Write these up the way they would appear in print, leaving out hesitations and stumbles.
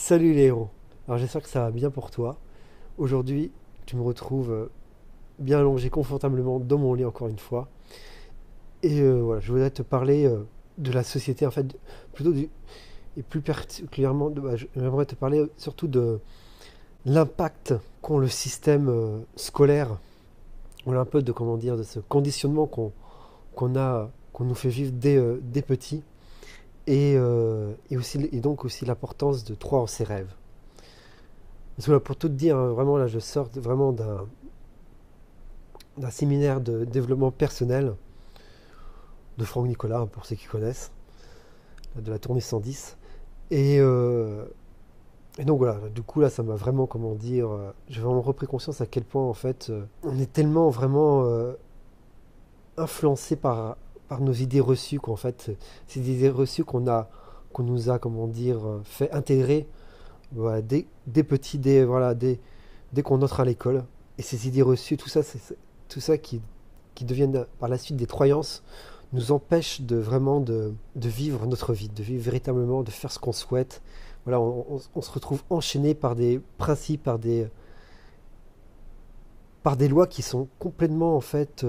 Salut les héros. Alors j'espère que ça va bien pour toi. Aujourd'hui, tu me retrouves bien allongé confortablement dans mon lit encore une fois. Et voilà, je voudrais te parler de la société en fait, plutôt du, et plus particulièrement, j'aimerais te parler surtout de l'impact qu'ont le système scolaire, ou un peu de comment dire, de ce conditionnement qu'on nous fait vivre dès petit, et donc aussi l'importance de croire en ses rêves. Parce que là, pour tout te dire, hein, vraiment là, je sors vraiment d'un séminaire de développement personnel de Franck Nicolas, hein, pour ceux qui connaissent, de la tournée 110. Et, euh, et donc voilà, du coup là, ça m'a vraiment, comment dire, j'ai vraiment repris conscience à quel point en fait, on est tellement vraiment influencé par nos idées reçues qu'en fait, ces idées reçues qu'on nous a, comment dire, fait intégrer, voilà, dès petit, dès qu'on entre à l'école. Et ces idées reçues, tout ça qui deviennent par la suite des croyances, nous empêche de vivre notre vie, de vivre véritablement, de faire ce qu'on souhaite. Voilà, on se retrouve enchaîné par des principes, par des lois qui sont complètement en fait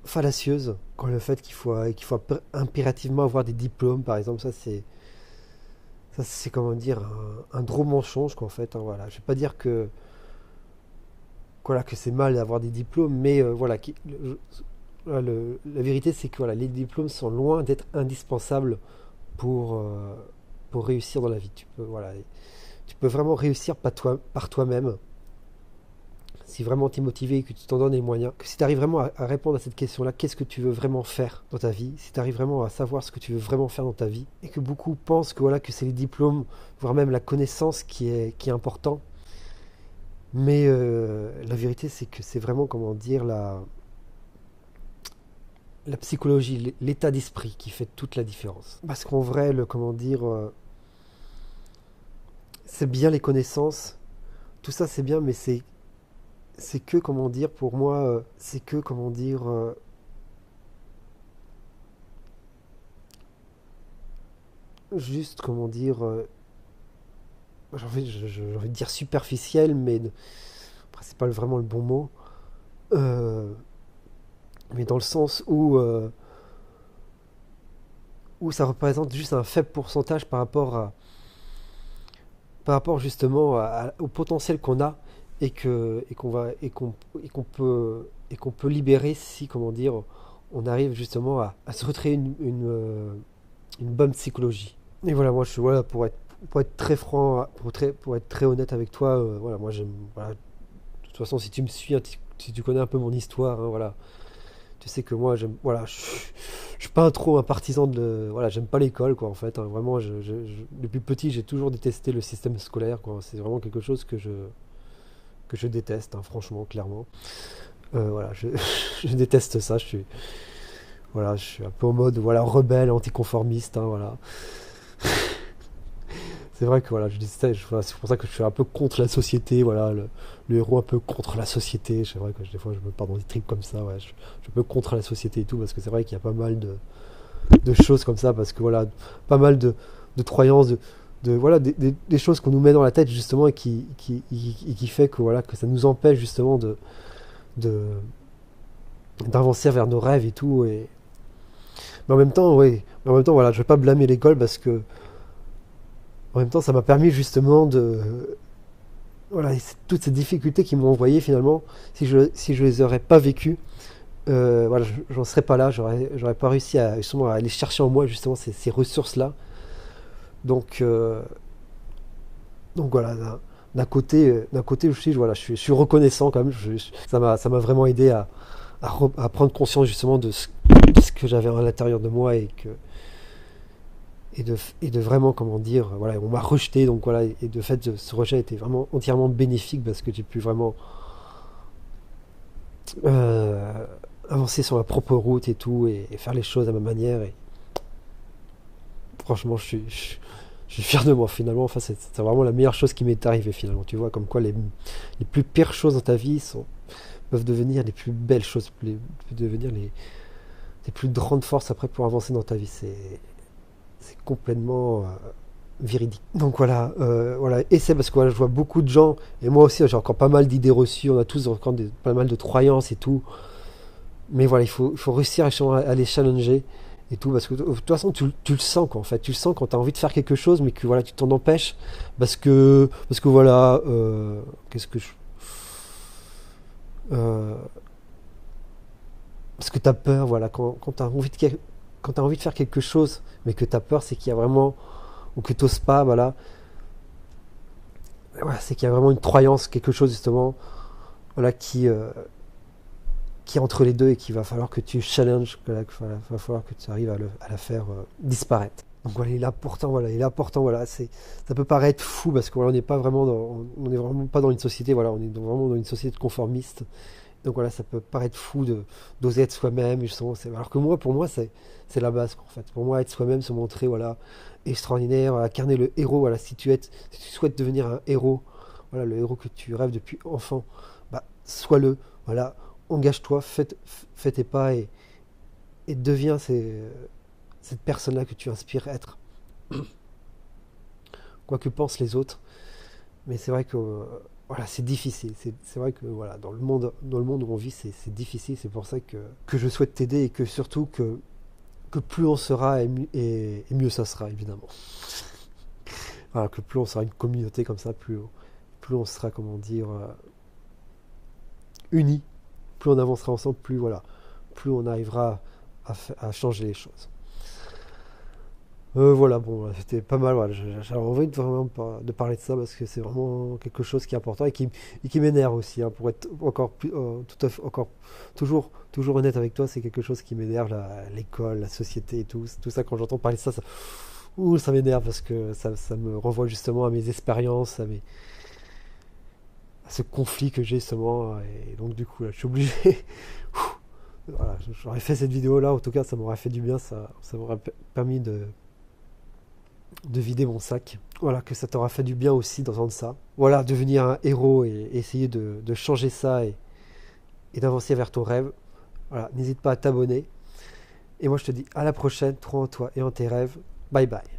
fallacieuses. Comme le fait qu'il faut impérativement avoir des diplômes, par exemple, ça c'est comment dire un gros mensonge qu'en fait. Hein, voilà, je vais pas dire que voilà que c'est mal d'avoir des diplômes, mais la vérité c'est que voilà, les diplômes sont loin d'être indispensables pour, euh, pour réussir dans la vie. Tu peux vraiment réussir par toi-même si vraiment tu es motivé et que tu t'en donnes les moyens. Que si tu arrives vraiment à répondre à cette question-là, qu'est-ce que tu veux vraiment faire dans ta vie, si tu arrives vraiment à savoir ce que tu veux vraiment faire dans ta vie, et que beaucoup pensent que, voilà, que c'est les diplômes, voire même la connaissance qui est important. Mais la vérité, c'est que c'est vraiment, comment dire, la psychologie, l'état d'esprit qui fait toute la différence. Parce qu'en vrai, comment dire, c'est bien les connaissances, tout ça c'est bien, mais c'est que, comment dire, pour moi, c'est que, comment dire, juste, comment dire, j'ai envie de dire superficiel, mais après, c'est pas vraiment le bon mot. Euh, mais dans le sens où ça représente juste un faible pourcentage par rapport justement au potentiel qu'on a et qu'on va et qu'on peut libérer si, comment dire, on arrive justement à se recréer une bonne psychologie. Et voilà, moi je suis voilà pour être très franc, pour être très honnête avec toi, voilà, moi j'aime, voilà, de toute façon si tu me suis, hein, si tu connais un peu mon histoire, hein, voilà, tu sais que moi j'aime, voilà, je suis pas trop un partisan voilà, j'aime pas l'école quoi en fait, hein, vraiment, depuis petit j'ai toujours détesté le système scolaire quoi, c'est vraiment quelque chose que je déteste, hein, franchement, clairement. Voilà, je déteste ça, voilà, je suis un peu en mode voilà, rebelle, anticonformiste, hein, voilà. C'est vrai que voilà, voilà, c'est pour ça que je suis un peu contre la société, voilà, le héros un peu contre la société. C'est vrai que des fois je me pars dans des trucs comme ça, ouais, je suis un peu contre la société et tout, parce que c'est vrai qu'il y a pas mal de choses comme ça, parce que voilà, pas mal de croyances, voilà, des choses qu'on nous met dans la tête justement et qui fait que voilà, que ça nous empêche justement de d'avancer vers nos rêves et tout. Mais en même temps, oui, mais en même temps, voilà, je vais pas blâmer l'école parce que en même temps, ça m'a permis justement voilà, toutes ces difficultés qui m'ont envoyé finalement, si je les aurais pas vécues, voilà, j'en serais pas là, j'aurais pas réussi à, justement, à aller chercher en moi justement ces ressources-là. Donc, euh, donc voilà, d'un côté aussi, voilà, je suis reconnaissant quand même, ça m'a vraiment aidé à prendre conscience justement de ce que j'avais à l'intérieur de moi et de vraiment, comment dire, voilà, on m'a rejeté, donc voilà, et de fait, ce rejet était vraiment entièrement bénéfique parce que j'ai pu vraiment euh, avancer sur ma propre route et tout, et faire les choses à ma manière. Et franchement, je suis fier de moi finalement. Enfin, c'est vraiment la meilleure chose qui m'est arrivée finalement. Tu vois, comme quoi les plus pires choses dans ta vie peuvent devenir les plus belles choses, peuvent devenir les plus grandes forces après pour avancer dans ta vie. C'est complètement véridique. Donc voilà, essaie parce que voilà, je vois beaucoup de gens, et moi aussi j'ai encore pas mal d'idées reçues, on a tous encore pas mal de croyances et tout, mais voilà, il faut réussir à les challenger et tout, parce que de toute façon tu le sens quoi, en fait, tu le sens quand tu as envie de faire quelque chose, mais que voilà, tu t'en empêches, parce que voilà, qu'est-ce que je... euh, parce que tu as peur, voilà, quand tu as envie quand t'as envie de faire quelque chose, mais que tu as peur, c'est qu'il y a vraiment, ou que tu n'oses pas, voilà, voilà, c'est qu'il y a vraiment une croyance, quelque chose justement, voilà, qui est entre les deux et qu'il va falloir que tu challenges, qu'il va falloir que tu arrives à la faire disparaître. Donc voilà, il est important, voilà, ça peut paraître fou parce qu'on n'est pas vraiment on est vraiment pas dans une société, voilà, vraiment dans une société conformiste. Donc voilà, ça peut paraître fou d'oser être soi-même, justement, alors que moi, pour moi, c'est la base, quoi, en fait. Pour moi, être soi-même, se montrer, voilà, extraordinaire, voilà, incarner le héros, voilà, si tu souhaites devenir un héros, voilà, le héros que tu rêves depuis enfant, bah, sois-le, voilà, engage-toi, fais tes pas et deviens cette personne-là que tu inspires être, quoi que pensent les autres. Mais c'est vrai que voilà, c'est difficile. C'est vrai que voilà, dans le monde où on vit, c'est difficile. C'est pour ça que je souhaite t'aider et que surtout que plus on sera et mieux ça sera évidemment. Voilà, que plus on sera une communauté comme ça, plus on sera, comment dire, unis, plus on avancera ensemble, plus voilà, plus on arrivera à changer les choses. Voilà, bon, c'était pas mal. Voilà, j'avais envie de parler de ça parce que c'est vraiment quelque chose qui est important et qui m'énerve aussi. Hein, pour être encore plus, tout à fait, encore toujours honnête avec toi, c'est quelque chose qui m'énerve, l'école, la société et tout ça. Quand j'entends parler de ça, ça m'énerve parce que ça me renvoie justement à mes expériences, à ce conflit que j'ai justement. Et donc du coup, là, je suis obligé. Voilà, j'aurais fait cette vidéo là. En tout cas, ça m'aurait fait du bien. Ça m'aurait permis de vider mon sac. Voilà, que ça t'aura fait du bien aussi d'entendre ça. Voilà, devenir un héros et essayer de changer ça et d'avancer vers ton rêve. Voilà, n'hésite pas à t'abonner. Et moi je te dis à la prochaine, crois en toi et en tes rêves. Bye bye.